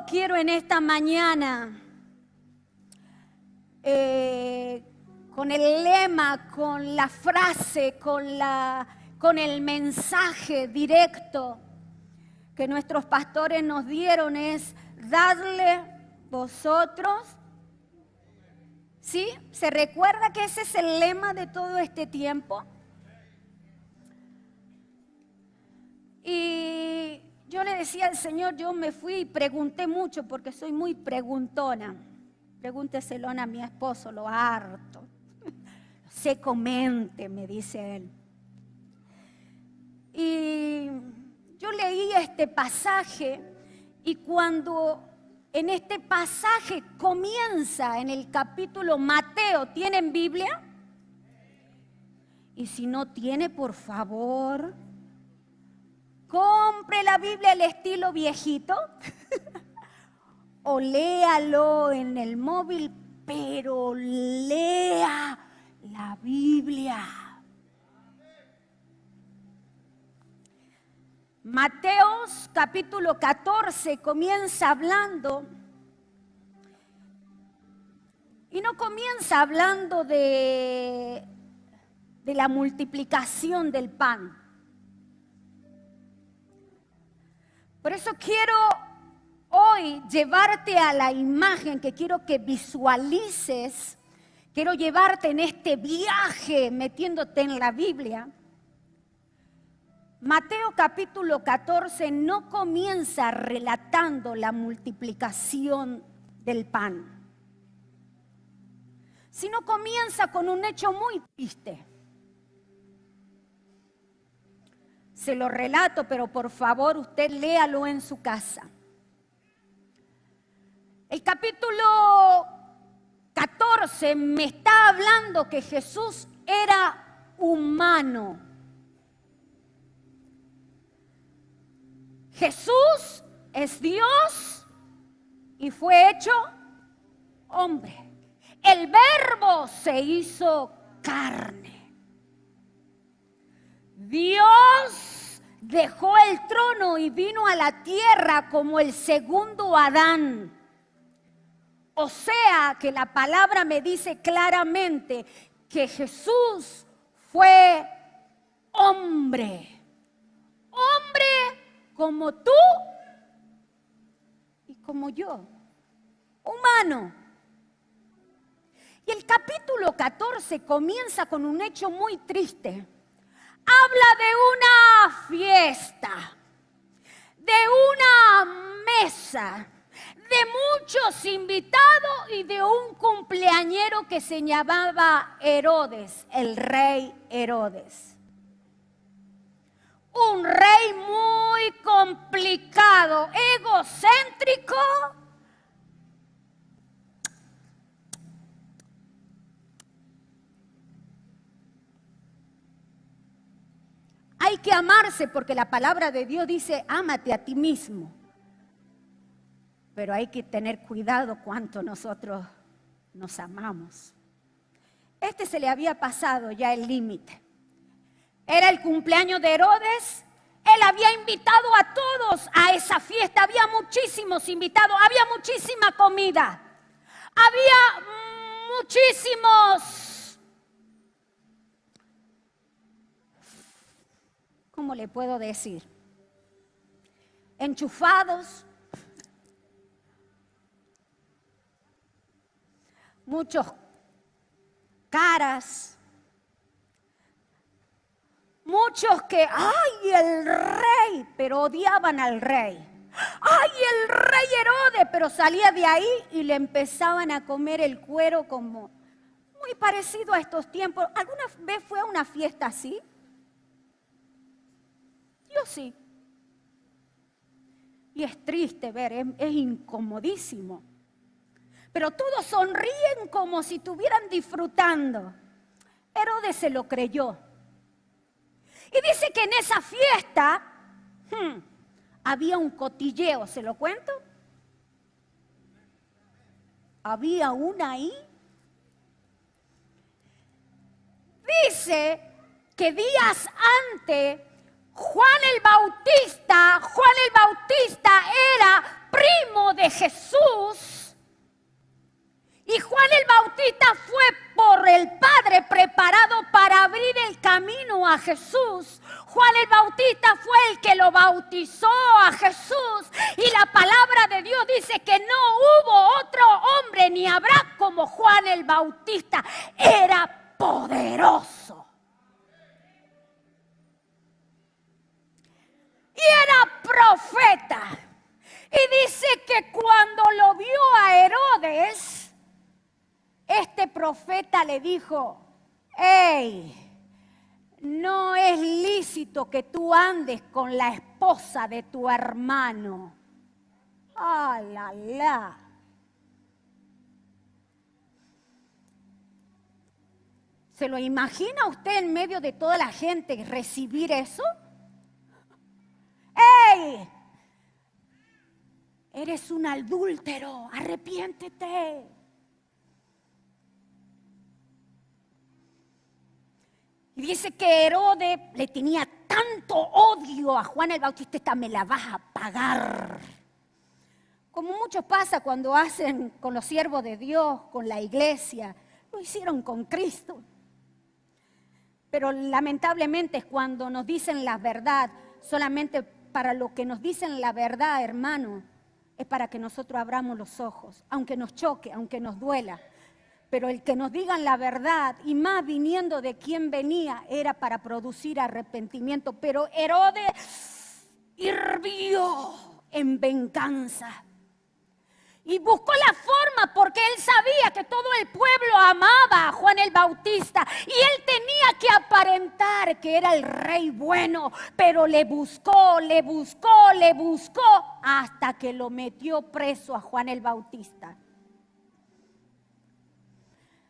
quiero en esta mañana, con el lema, con la frase, con el mensaje directo que nuestros pastores nos dieron, es dadle vosotros. ¿Sí? ¿Se recuerda que ese es el lema de todo este tiempo? Y yo le decía al Señor, yo me fui y pregunté mucho porque soy muy preguntona. Pregúnteselo a mi esposo, lo harto. Secamente, me dice él. Y yo leí este pasaje y cuando en este pasaje comienza en el capítulo Mateo, ¿tienen Biblia? Y si no tiene, por favor, compre la Biblia al estilo viejito o léalo en el móvil, pero lea la Biblia. Mateos capítulo 14 comienza hablando, y no comienza hablando de la multiplicación del pan. Por eso quiero hoy llevarte a la imagen que quiero que visualices, quiero llevarte en este viaje metiéndote en la Biblia. Mateo capítulo 14 no comienza relatando la multiplicación del pan, sino comienza con un hecho muy triste. Se lo relato, pero por favor usted léalo en su casa. El capítulo 14 me está hablando que Jesús era humano. Jesús es Dios y fue hecho hombre. El Verbo se hizo carne. Dios dejó el trono y vino a la tierra como el segundo Adán. O sea que la palabra me dice claramente que Jesús fue hombre. Hombre como tú y como yo, humano. Y el capítulo 14 comienza con un hecho muy triste. Habla de una fiesta, de una mesa, de muchos invitados y de un cumpleañero que se llamaba Herodes, el rey Herodes. Un rey muy complicado, egocéntrico. Hay que amarse porque la palabra de Dios dice, ámate a ti mismo. Pero hay que tener cuidado cuánto nosotros nos amamos. Este se le había pasado ya el límite. Era el cumpleaños de Herodes. Él había invitado a todos a esa fiesta. Había muchísimos invitados. Había muchísima comida. Había muchísimos, ¿cómo le puedo decir? Enchufados. Muchos caras. Muchos que, ¡ay, el rey! Pero odiaban al rey. ¡Ay, el rey Herodes! Pero salía de ahí y le empezaban a comer el cuero como muy parecido a estos tiempos. ¿Alguna vez fue a una fiesta así? Yo sí. Y es triste ver, es incomodísimo. Pero todos sonríen como si estuvieran disfrutando. Herodes se lo creyó. Y dice que en esa fiesta había un cotilleo, ¿se lo cuento? Había una ahí. Dice que días antes Juan el Bautista era primo de de Jesús. Y Juan el Bautista fue por el Padre preparado para abrir el camino a Jesús. Juan el Bautista fue el que lo bautizó a Jesús. Y la palabra de Dios dice que no hubo otro hombre ni habrá como Juan el Bautista. Era poderoso. Y era profeta. Y dice que cuando lo vio a Herodes, este profeta le dijo: ¡Ey! No es lícito que tú andes con la esposa de tu hermano. ¡Ah, la! ¿Se lo imagina usted en medio de toda la gente recibir eso? ¡Ey! Eres un adúltero, arrepiéntete. Y dice que Herodes le tenía tanto odio a Juan el Bautista: esta me la vas a pagar. Como mucho pasa cuando hacen con los siervos de Dios, con la iglesia, lo hicieron con Cristo. Pero lamentablemente cuando nos dicen la verdad, solamente para lo que nos dicen la verdad, hermano, es para que nosotros abramos los ojos, aunque nos choque, aunque nos duela. Pero el que nos digan la verdad, y más viniendo de quien venía, era para producir arrepentimiento. Pero Herodes hirvió en venganza. Y buscó la forma, porque él sabía que todo el pueblo amaba a Juan el Bautista. Y él tenía que aparentar que era el rey bueno. Pero le buscó, hasta que lo metió preso a Juan el Bautista.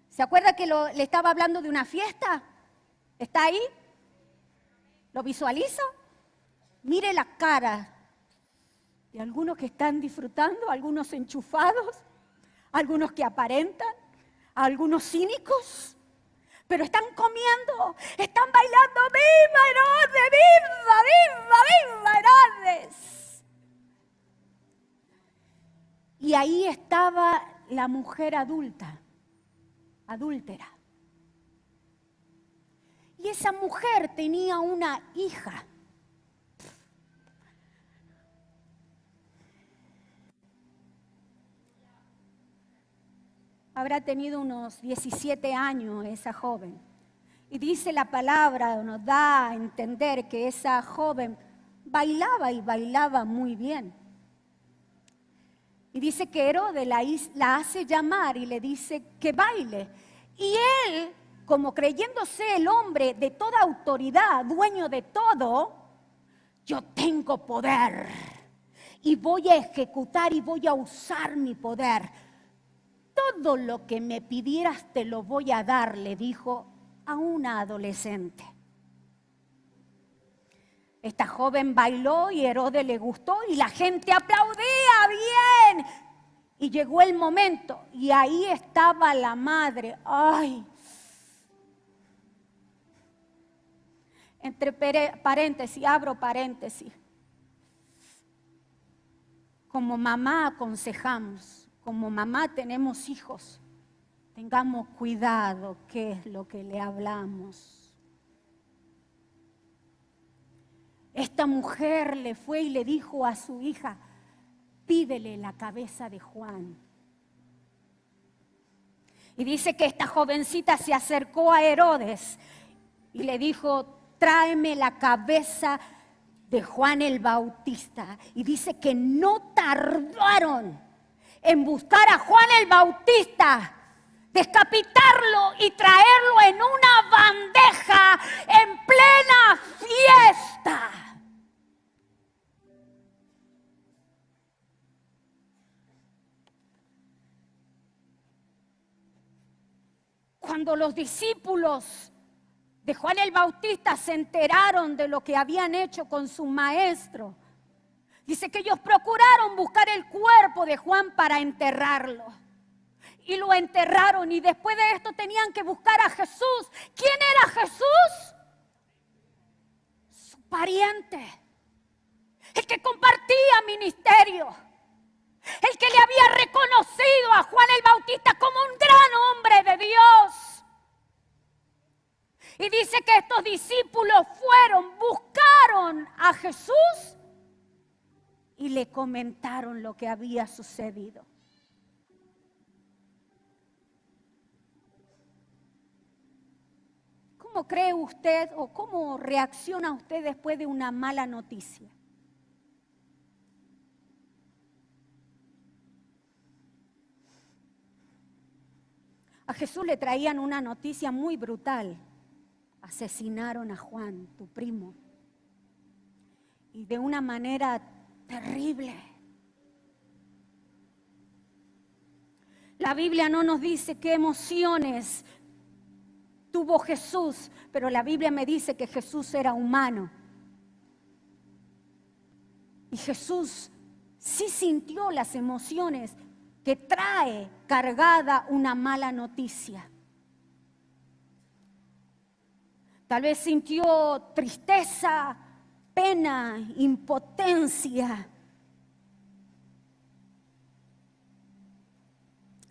¿Se acuerda que le estaba hablando de una fiesta? ¿Está ahí? ¿Lo visualiza? Mire la cara de algunos que están disfrutando, algunos enchufados, algunos que aparentan, algunos cínicos, pero están comiendo, están bailando. ¡Viva Herodes! ¡Viva Herodes! Y ahí estaba la mujer adúltera. Y esa mujer tenía una hija. Habrá tenido unos 17 años esa joven. Y dice la palabra, nos da a entender que esa joven bailaba y bailaba muy bien. Y dice que Herodes la hace llamar y le dice que baile. Y él, como creyéndose el hombre de toda autoridad, dueño de todo, yo tengo poder y voy a ejecutar y voy a usar mi poder. Todo lo que me pidieras te lo voy a dar, le dijo a una adolescente. Esta joven bailó y Herodes le gustó y la gente aplaudía bien. Y llegó el momento y ahí estaba la madre. ¡Ay! Entre paréntesis, abro paréntesis. Como mamá aconsejamos, como mamá tenemos hijos, tengamos cuidado qué es lo que le hablamos. Esta mujer le fue y le dijo a su hija: pídele la cabeza de Juan. Y dice que esta jovencita se acercó a Herodes y le dijo: tráeme la cabeza de Juan el Bautista. Y dice que no tardaron en buscar a Juan el Bautista, decapitarlo y traerlo en una bandeja en plena fiesta. Cuando los discípulos de Juan el Bautista se enteraron de lo que habían hecho con su maestro, dice que ellos procuraron buscar el cuerpo de Juan para enterrarlo. Y lo enterraron y después de esto tenían que buscar a Jesús. ¿Quién era Jesús? Su pariente. El que compartía ministerio. El que le conocido a Juan el Bautista como un gran hombre de Dios. Y dice que estos discípulos buscaron a Jesús y le comentaron lo que había sucedido. ¿Cómo cree usted o cómo reacciona usted después de una mala noticia? A Jesús le traían una noticia muy brutal. Asesinaron a Juan, tu primo, y de una manera terrible. La Biblia no nos dice qué emociones tuvo Jesús, pero la Biblia me dice que Jesús era humano. Y Jesús sí sintió las emociones que trae cargada una mala noticia. Tal vez sintió tristeza, pena, impotencia,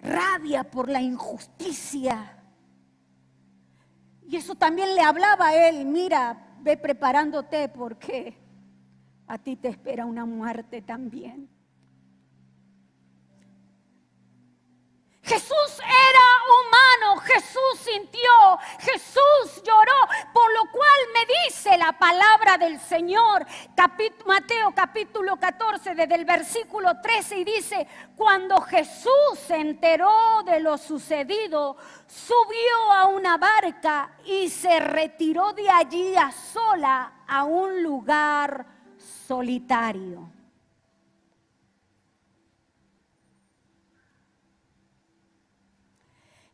rabia por la injusticia. Y eso también le hablaba a él: mira, ve preparándote porque a ti te espera una muerte también. Jesús era humano, Jesús sintió, Jesús lloró, por lo cual me dice la palabra del Señor, Mateo capítulo 14, desde el versículo 13, y dice: cuando Jesús se enteró de lo sucedido, subió a una barca y se retiró de allí a sola a un lugar solitario.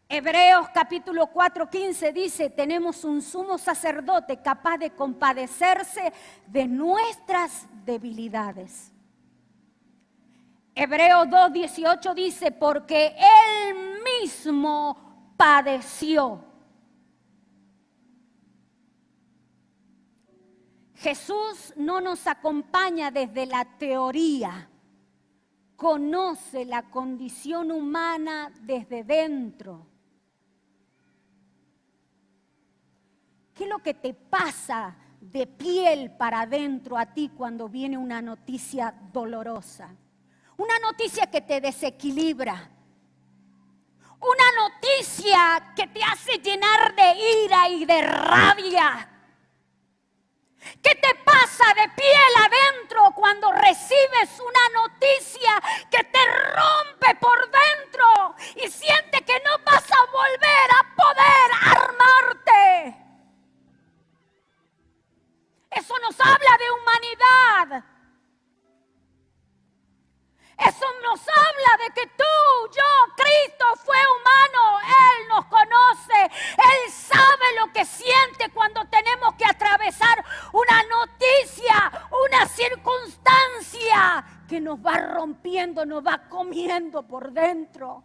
Hebreos capítulo 4:15 dice: tenemos un sumo sacerdote capaz de compadecerse de nuestras debilidades. Hebreos 2:18 dice: porque Él mismo padeció. Jesús no nos acompaña desde la teoría, conoce la condición humana desde dentro. ¿Qué es lo que te pasa de piel para adentro a ti cuando viene una noticia dolorosa? Una noticia que te desequilibra. Una noticia que te hace llenar de ira y de rabia. ¿Qué te pasa de piel adentro cuando recibes una noticia que te rompe por dentro y sientes que no vas a volver a poder armarte? Eso nos habla de humanidad. Eso nos habla de que tú, yo, Cristo fue humano. Él nos conoce. Él sabe lo que siente cuando tenemos que atravesar una noticia, una circunstancia que nos va rompiendo, nos va comiendo por dentro.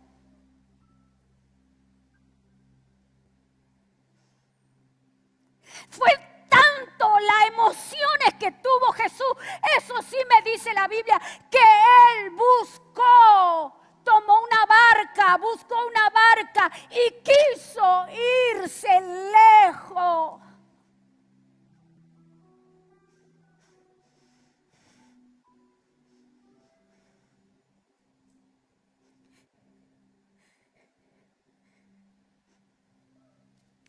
Fue tanto las emociones que tuvo Jesús, eso sí me dice la Biblia, que Él buscó una barca y quiso irse lejos.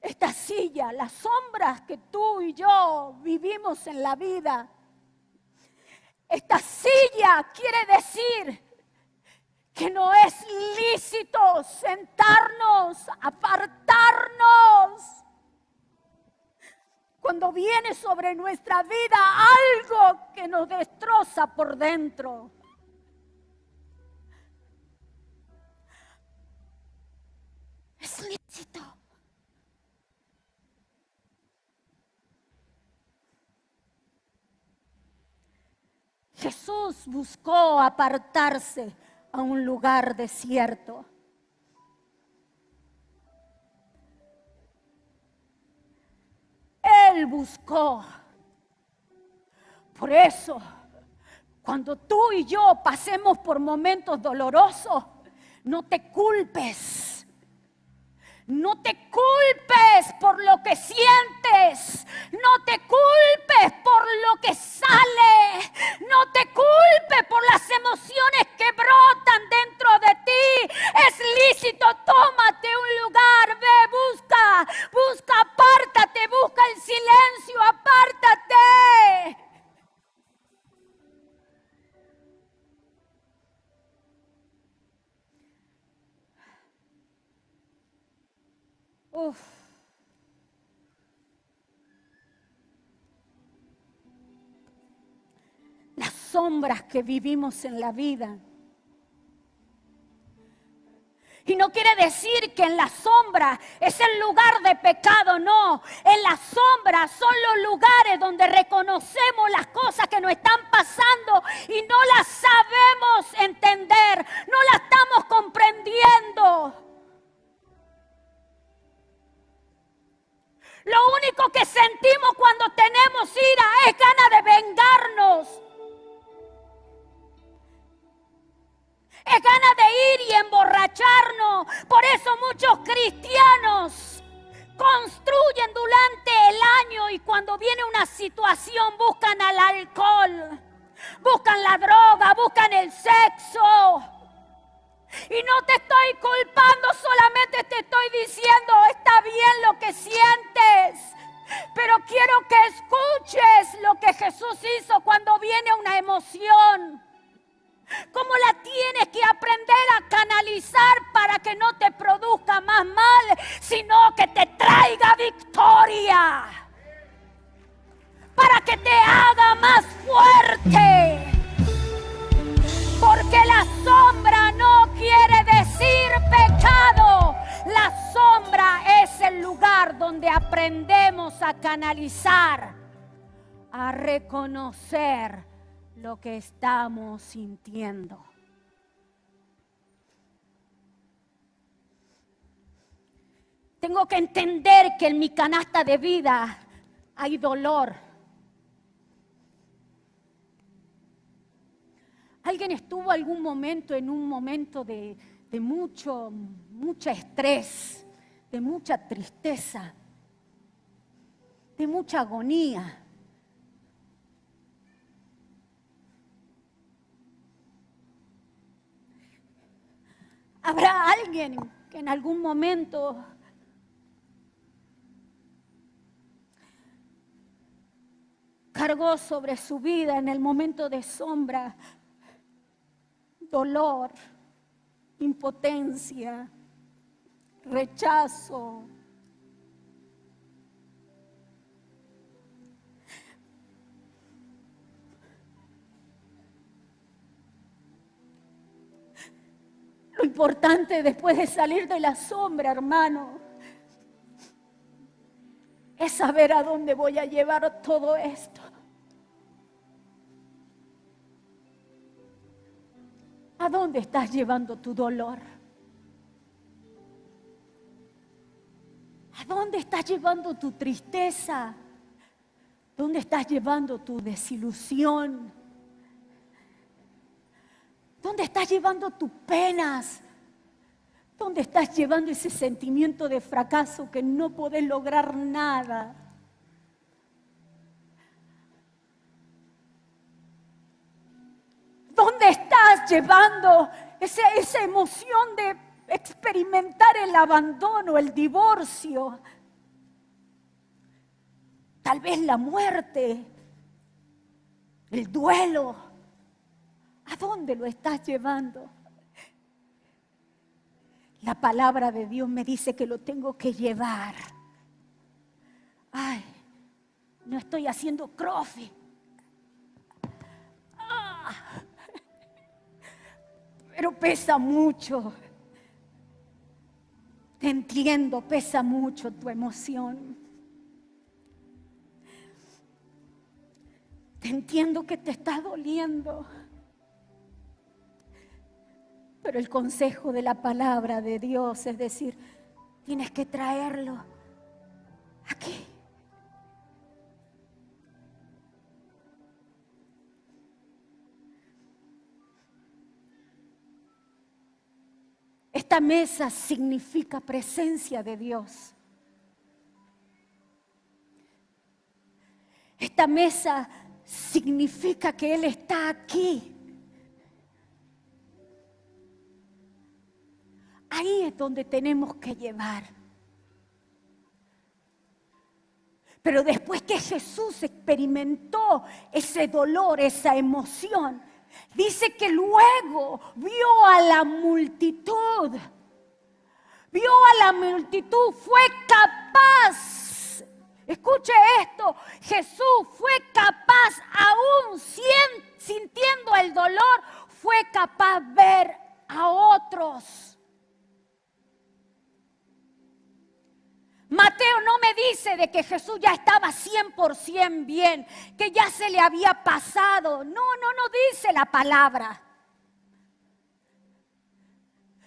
Esta silla, las sombras que tú y yo vivimos en la vida, esta silla quiere decir que no es lícito sentarnos, apartarnos. Cuando viene sobre nuestra vida algo que nos destroza por dentro. Es lícito. Jesús buscó apartarse a un lugar desierto. Él buscó. Por eso, cuando tú y yo pasemos por momentos dolorosos, No te culpes. No te culpes por lo que sientes. No te culpes por lo que sale. No te culpes por las emociones que brotan dentro de ti. Es lícito, tómate un lugar, ve, busca, apártate, busca el silencio, apártate. Uf. Las sombras que vivimos en la vida. Y no quiere decir que en la sombra es el lugar de pecado, no. En la sombra son los lugares donde reconocemos las cosas que nos están pasando y no las sabemos entender, no las estamos comprendiendo. Lo único que sentimos cuando tenemos ira es ganas de vengarnos. Es ganas de ir y emborracharnos. Por eso muchos cristianos construyen durante el año y cuando viene una situación buscan al alcohol, buscan la droga, buscan el sexo. Y no te estoy culpando, solamente te estoy diciendo, está bien lo que sientes. Pero quiero que escuches lo que Jesús hizo cuando viene una emoción. ¿Cómo la tienes que aprender a canalizar para que no te produzca más mal, sino que te traiga victoria? Para que te haga más fuerte. Porque la sombra no quiere decir pecado. La sombra es el lugar donde aprendemos a canalizar, a reconocer lo que estamos sintiendo. Tengo que entender que en mi canasta de vida hay dolor. ¿Alguien estuvo algún momento en un momento de mucho estrés, de mucha tristeza, de mucha agonía? ¿Habrá alguien que en algún momento cargó sobre su vida en el momento de sombra, dolor, impotencia, rechazo? Lo importante después de salir de la sombra, hermano, es saber a dónde voy a llevar todo esto. ¿A dónde estás llevando tu dolor? ¿A dónde estás llevando tu tristeza? ¿Dónde estás llevando tu desilusión? ¿Dónde estás llevando tus penas? ¿Dónde estás llevando ese sentimiento de fracaso que no podés lograr nada? ¿Dónde estás llevando esa emoción de experimentar el abandono, el divorcio? Tal vez la muerte, el duelo. ¿A dónde lo estás llevando? La palabra de Dios me dice que lo tengo que llevar. Ay, no estoy haciendo crossfit. Pero pesa mucho. Te entiendo, pesa mucho tu emoción. Te entiendo que te está doliendo. Pero el consejo de la palabra de Dios es decir, tienes que traerlo aquí. Esta mesa significa presencia de Dios. Esta mesa significa que Él está aquí. Ahí es donde tenemos que llevar. Pero después que Jesús experimentó ese dolor, esa emoción, dice que luego vio a la multitud. Vio a la multitud, fue capaz. Escuche esto, Jesús fue capaz, aún sintiendo el dolor, fue capaz de ver a otros. Mateo no me dice de que Jesús ya estaba 100% bien, que ya se le había pasado. No dice la palabra.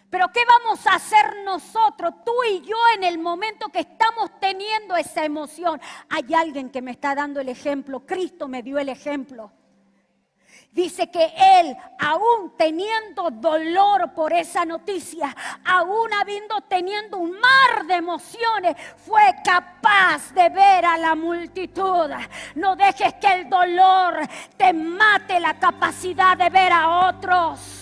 Pero ¿qué vamos a hacer nosotros, tú y yo, en el momento que estamos teniendo esa emoción? Hay alguien que me está dando el ejemplo, Cristo me dio el ejemplo. Dice que Él, aún teniendo dolor por esa noticia, aún teniendo un mar de emociones, fue capaz de ver a la multitud. No dejes que el dolor te mate la capacidad de ver a otros.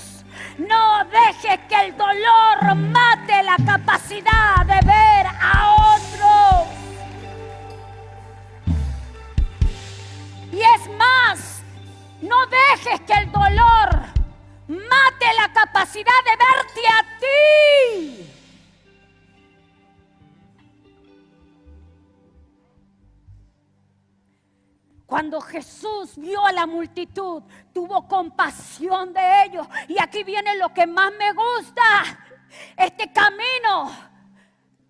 No dejes que el dolor mate la capacidad de ver a otros. Y es más, no dejes que el dolor mate la capacidad de verte a ti. Cuando Jesús vio a la multitud, tuvo compasión de ellos. Y aquí viene lo que más me gusta. Este camino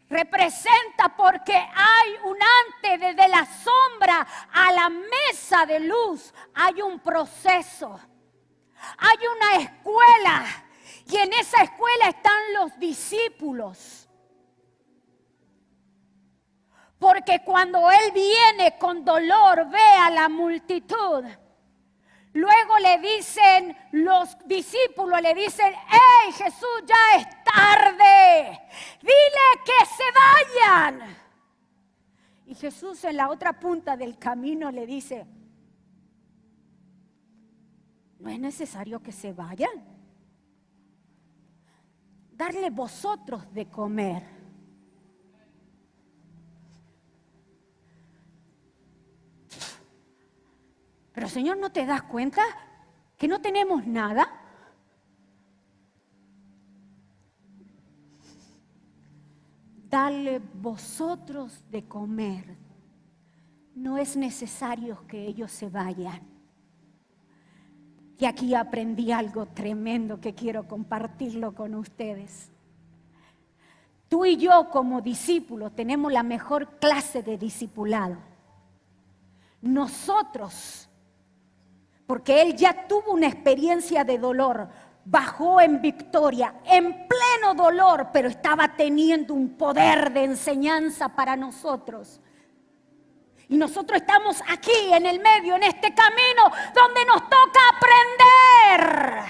representa, porque hay un antes, desde la sombra a la mesa de luz, hay un proceso, hay una escuela, y en esa escuela están los discípulos. Porque cuando Él viene con dolor, ve a la multitud. Luego le dicen, los discípulos le dicen: ¡Hey, Jesús, ya es tarde! ¡Dile que se vayan! Y Jesús, en la otra punta del camino, le dice: no es necesario que se vayan. Darle vosotros de comer. Pero, Señor, ¿no te das cuenta que no tenemos nada? Dale vosotros de comer. No es necesario que ellos se vayan. Y aquí aprendí algo tremendo que quiero compartirlo con ustedes. Tú y yo, como discípulos, tenemos la mejor clase de discipulado. Nosotros, porque Él ya tuvo una experiencia de dolor, bajó en victoria, en pleno dolor, pero estaba teniendo un poder de enseñanza para nosotros. Y nosotros estamos aquí en el medio, en este camino, donde nos toca aprender.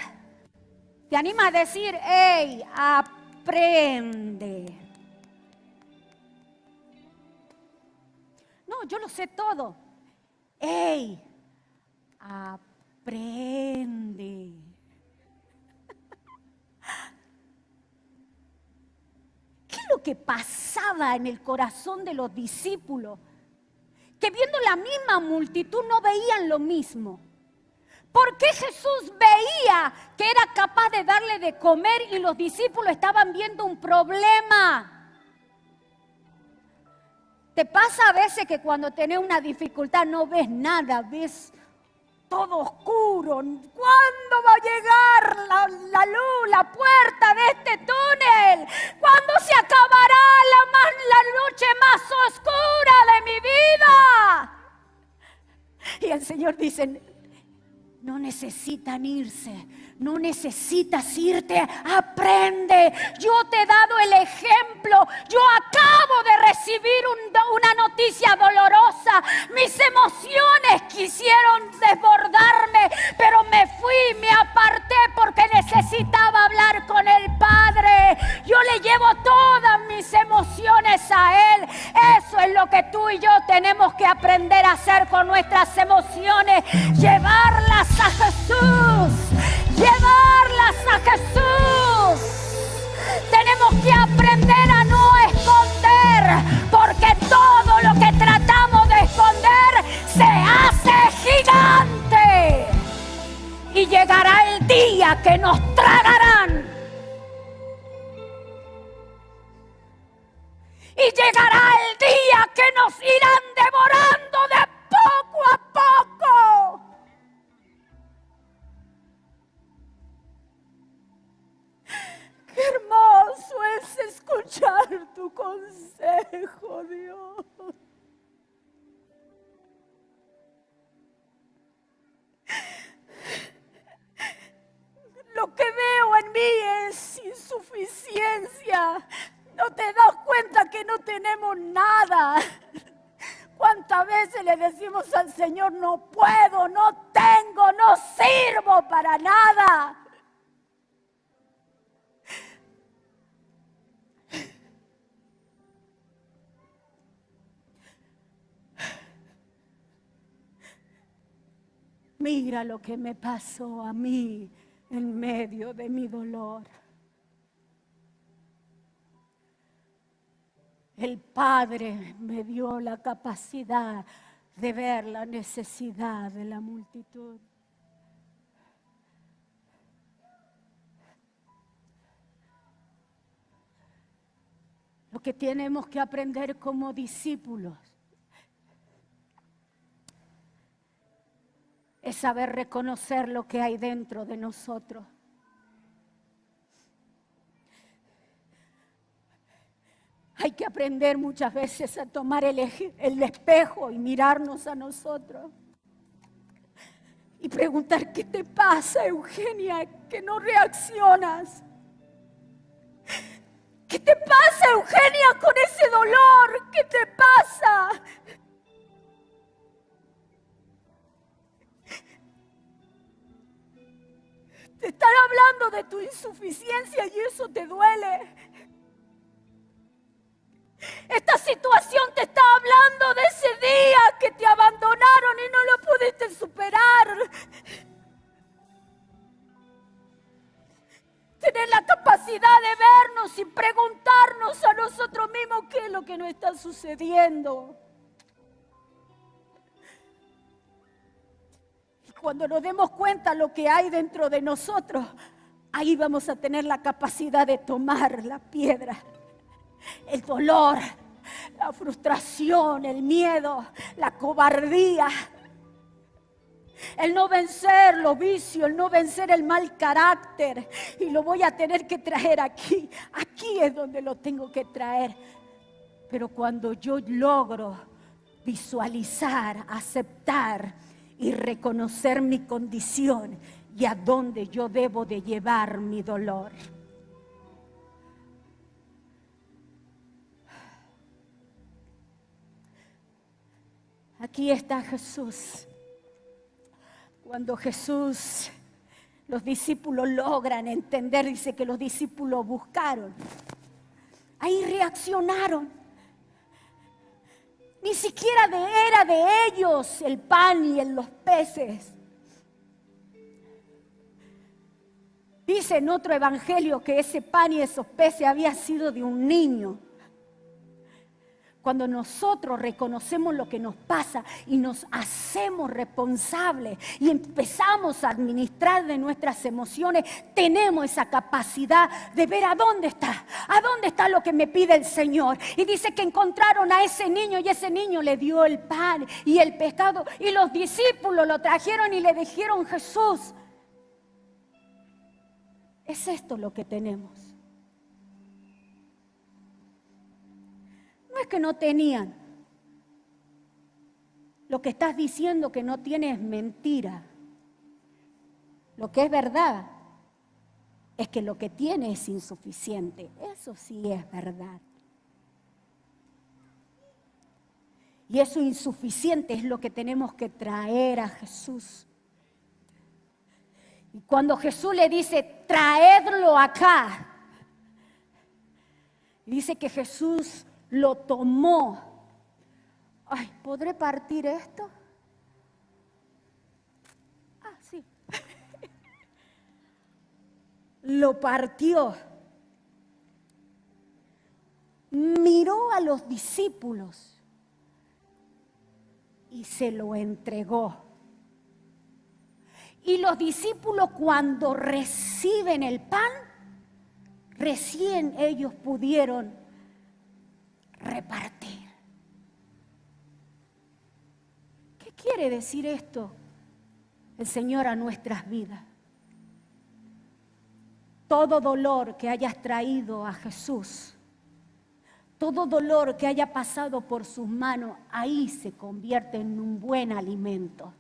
¿Te anima a decir: hey, aprende? No, yo lo sé todo. Hey, aprende. ¿Qué es lo que pasaba en el corazón de los discípulos? Que viendo la misma multitud no veían lo mismo. ¿Por qué Jesús veía que era capaz de darle de comer y los discípulos estaban viendo un problema? ¿Te pasa a veces que cuando tenés una dificultad no ves nada, ves todo oscuro? ¿Cuándo va a llegar la luz, la puerta de este túnel? ¿Cuándo se acabará la noche más oscura de mi vida? Y el Señor dice: no necesitan irse, no necesitas irte, aprende. Yo te he dado el ejemplo, yo acabo de recibir una noticia dolorosa. Mis emociones quisieron desbordarme, pero me fui, me aparté porque necesitaba hablar con el Padre. Yo llevo todas mis emociones a Él. Eso es lo que tú y yo tenemos que aprender a hacer con nuestras emociones. Llevarlas a Jesús. Llevarlas a Jesús. Tenemos que aprender a no esconder, porque todo lo que tratamos de esconder se hace gigante. Y llegará el día que nos tragarán. Y llegará el día que nos irán devorando de poco a poco. Qué hermoso es escuchar tu consejo, Dios. Lo que veo en mí es insuficiencia. No te das cuenta que no tenemos nada. ¿Cuántas veces le decimos al Señor, no puedo, no tengo, no sirvo para nada? Mira lo que me pasó a mí en medio de mi dolor. El Padre me dio la capacidad de ver la necesidad de la multitud. Lo que tenemos que aprender como discípulos es saber reconocer lo que hay dentro de nosotros. Hay que aprender muchas veces a tomar el espejo y mirarnos a nosotros. Y preguntar, ¿qué te pasa, Eugenia, que no reaccionas? ¿Qué te pasa, Eugenia, con ese dolor? ¿Qué te pasa? Te están hablando de tu insuficiencia y eso te duele. Esta situación te está hablando de ese día que te abandonaron y no lo pudiste superar. Tener la capacidad de vernos y preguntarnos a nosotros mismos qué es lo que nos está sucediendo. Y cuando nos demos cuenta de lo que hay dentro de nosotros, ahí vamos a tener la capacidad de tomar la piedra. El dolor, la frustración, el miedo, la cobardía, el no vencer los vicios, el no vencer el mal carácter. Y lo voy a tener que traer aquí. Aquí es donde lo tengo que traer. Pero cuando yo logro visualizar, aceptar y reconocer mi condición y a dónde yo debo de llevar mi dolor. Aquí está Jesús. Cuando Jesús, los discípulos logran entender, dice que los discípulos buscaron. Ahí reaccionaron. Ni siquiera era de ellos el pan y los peces. Dice en otro evangelio que ese pan y esos peces había sido de un niño. Cuando nosotros reconocemos lo que nos pasa y nos hacemos responsables y empezamos a administrar de nuestras emociones, tenemos esa capacidad de ver a dónde está lo que me pide el Señor. Y dice que encontraron a ese niño y ese niño le dio el pan y el pescado y los discípulos lo trajeron y le dijeron, Jesús, es esto lo que tenemos. No es que no tenían. Lo que estás diciendo que no tienes es mentira. Lo que es verdad es que lo que tienes es insuficiente. Eso sí es verdad. Y eso insuficiente es lo que tenemos que traer a Jesús. Y cuando Jesús le dice, traedlo acá, Dice que Jesús lo tomó. Ay, ¿podré partir esto? Ah, sí. Lo partió. Miró a los discípulos y se lo entregó. Y los discípulos, cuando reciben el pan, recién ellos pudieron repartir. ¿Qué quiere decir esto el Señor a nuestras vidas? Todo dolor que hayas traído a Jesús, todo dolor que haya pasado por sus manos, ahí se convierte en un buen alimento.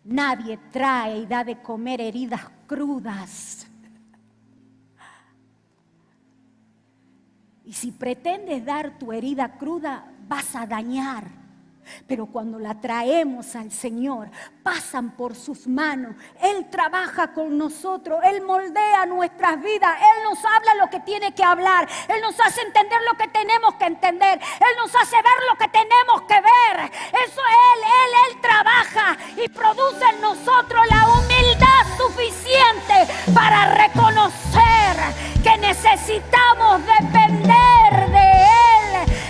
Nadie trae y da de comer heridas crudas. Y si pretendes dar tu herida cruda, vas a dañar. Pero cuando la traemos al Señor, pasan por sus manos. Él trabaja con nosotros, Él moldea nuestras vidas, Él nos habla lo que tiene que hablar, Él nos hace entender lo que tenemos que entender, Él nos hace ver lo que tenemos que ver. Eso Él trabaja y produce en nosotros la humildad suficiente para reconocer que necesitamos depender de Él.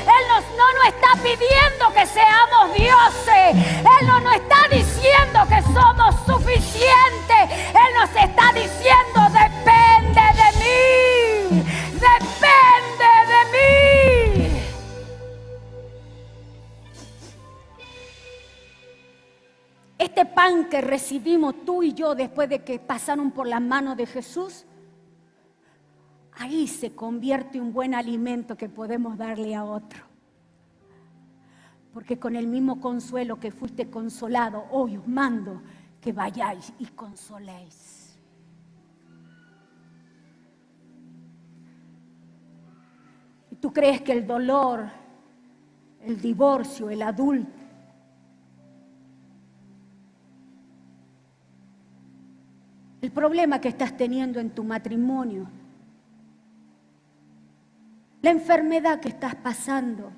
Él no nos está pidiendo que seamos dioses. Él no nos está diciendo que somos suficientes. Él nos está diciendo, depende de mí. Depende de mí. Este pan que recibimos tú y yo después de que pasaron por las manos de Jesús, ahí se convierte en un buen alimento que podemos darle a otro. Porque con el mismo consuelo que fuiste consolado, hoy os mando que vayáis y consoléis. ¿Y tú crees que el dolor, el divorcio, el adulto, el problema que estás teniendo en tu matrimonio, la enfermedad que estás pasando,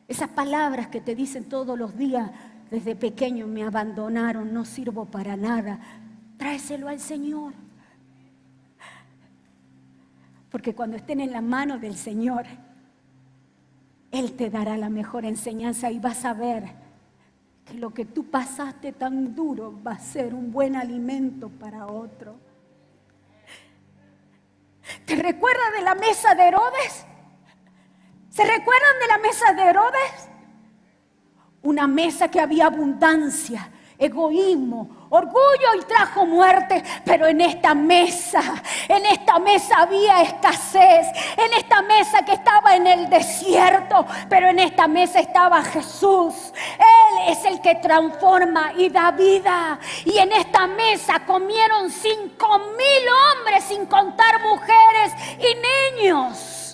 esas palabras que te dicen todos los días, desde pequeño me abandonaron, no sirvo para nada, tráeselo al Señor. Porque cuando estén en la mano del Señor, Él te dará la mejor enseñanza y vas a ver que lo que tú pasaste tan duro va a ser un buen alimento para otro. ¿Te recuerdas de la mesa de Herodes? ¿Se recuerdan de la mesa de Herodes? Una mesa que había abundancia, egoísmo, orgullo y trajo muerte. Pero en esta mesa había escasez. En esta mesa que estaba en el desierto, pero en esta mesa estaba Jesús. Él es el que transforma y da vida. Y en esta mesa comieron 5,000 hombres, sin contar mujeres y niños.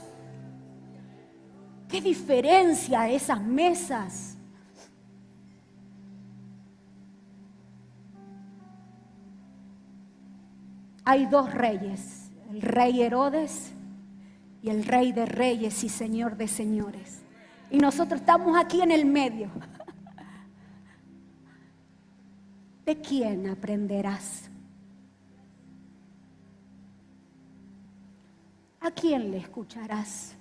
¿Qué diferencia esas mesas? Hay dos reyes, el rey Herodes y el rey de reyes y señor de señores. Y nosotros estamos aquí en el medio. ¿De quién aprenderás? ¿A quién le escucharás?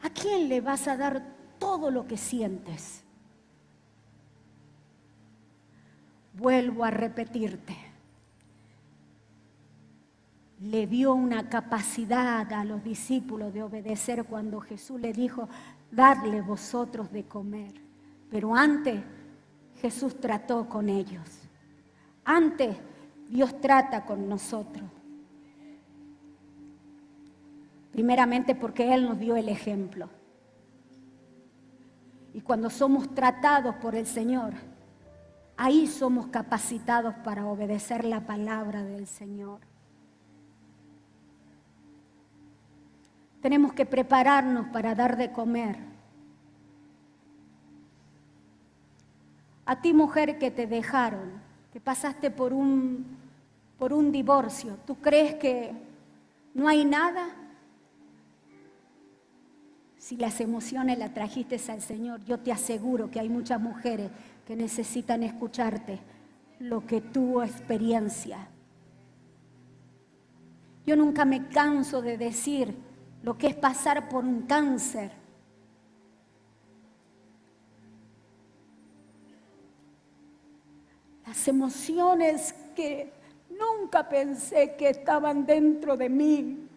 ¿A quién le vas a dar todo lo que sientes? Vuelvo a repetirte. Le dio una capacidad a los discípulos de obedecer cuando Jesús le dijo, dadle vosotros de comer. Pero antes Jesús trató con ellos. Antes Dios trata con nosotros. Primeramente porque Él nos dio el ejemplo. Y cuando somos tratados por el Señor, ahí somos capacitados para obedecer la palabra del Señor. Tenemos que prepararnos para dar de comer. A ti, mujer, que te dejaron, que pasaste por un por un divorcio, ¿tú crees que no hay nada? Si las emociones las trajiste al Señor, yo te aseguro que hay muchas mujeres que necesitan escucharte lo que tú experiencias. Yo nunca me canso de decir lo que es pasar por un cáncer. Las emociones que nunca pensé que estaban dentro de mí.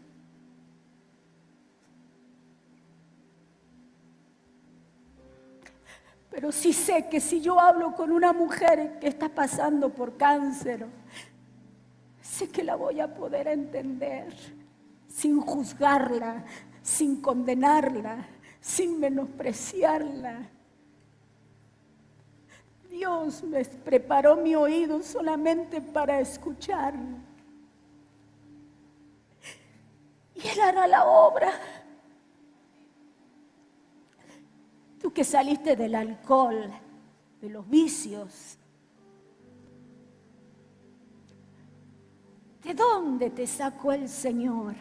Pero sí sé que si yo hablo con una mujer que está pasando por cáncer, sé que la voy a poder entender sin juzgarla, sin condenarla, sin menospreciarla. Dios me preparó mi oído solamente para escuchar. Y Él hará la obra. Tú que saliste del alcohol, de los vicios, ¿de dónde te sacó el Señor?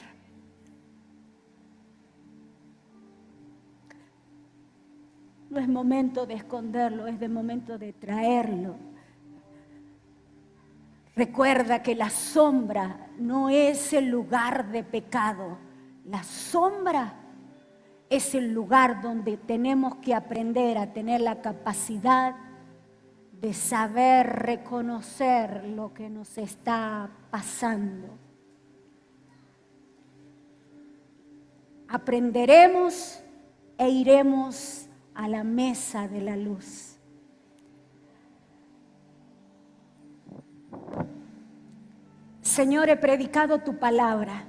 No es momento de esconderlo, es de momento de traerlo. Recuerda que la sombra no es el lugar de pecado. La sombra es el lugar donde tenemos que aprender a tener la capacidad de saber reconocer lo que nos está pasando. Aprenderemos e iremos a la mesa de la luz. Señor, he predicado tu palabra.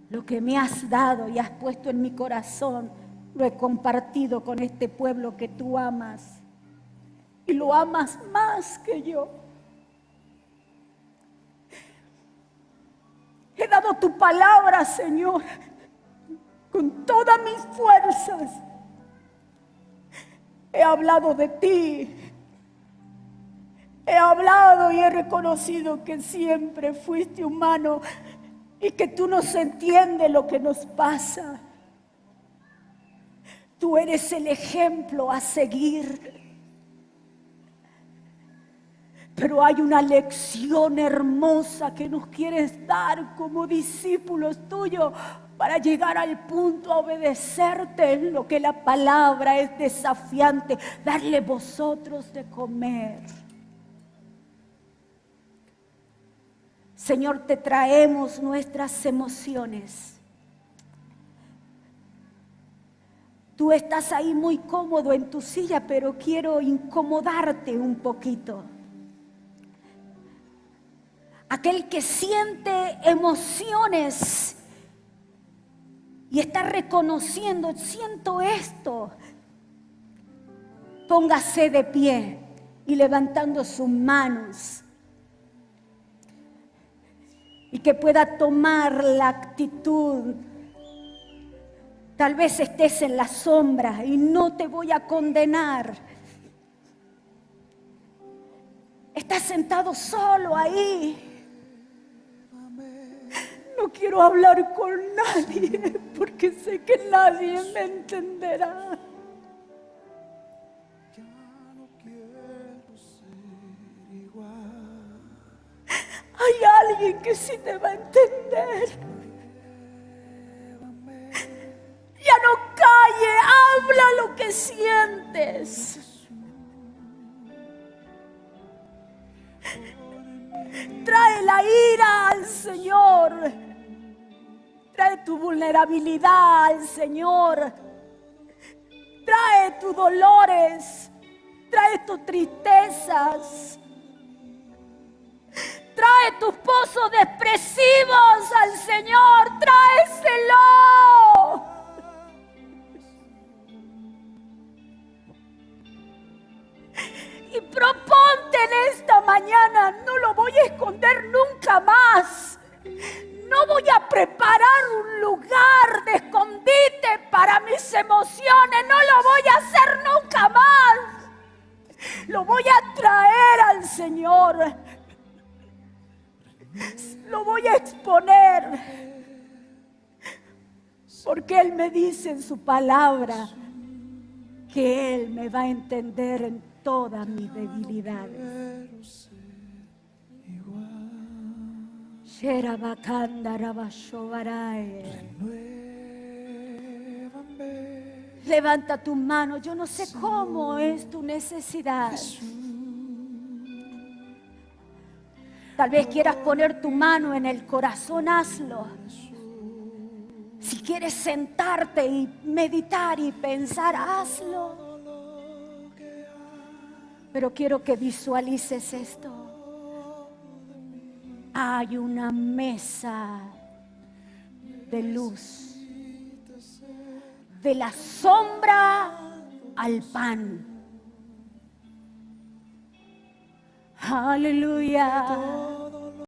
Lo que me has dado y has puesto en mi corazón, lo he compartido con este pueblo que tú amas. Y lo amas más que yo. He dado tu palabra, Señor, con todas mis fuerzas. He hablado de ti. He hablado y he reconocido que siempre fuiste humano y que tú nos entiendes lo que nos pasa. Tú eres el ejemplo a seguir. Pero hay una lección hermosa que nos quieres dar como discípulos tuyos para llegar al punto a obedecerte en lo que la palabra es desafiante, darle vosotros de comer. Señor, te traemos nuestras emociones. Tú estás ahí muy cómodo en tu silla, pero quiero incomodarte un poquito. Aquel que siente emociones y está reconociendo, siento esto, póngase de pie y levantando sus manos. Y que pueda tomar la actitud. Tal vez estés en la sombra y no te voy a condenar. Estás sentado solo ahí. No quiero hablar con nadie porque sé que nadie me entenderá. Hay alguien que sí te va a entender. Ya no calle, habla lo que sientes. Trae la ira al Señor. Trae tu vulnerabilidad al Señor. Trae tus dolores. Trae tus tristezas. Trae tus pozos depresivos al Señor, tráeselo. Y proponte en esta mañana, no lo voy a esconder nunca más. No voy a preparar un lugar de escondite para mis emociones, no lo voy a hacer nunca más. Lo voy a traer al Señor. lo voy a exponer. Porque Él me dice en su palabra que Él me va a entender en todas mis debilidades. Levanta tu mano. Yo no sé cómo es tu necesidad. Tal vez quieras poner tu mano en el corazón, hazlo. Si quieres sentarte y meditar y pensar, hazlo. Pero quiero que visualices esto. Hay una mesa de luz, de la sombra al pan. Aleluya.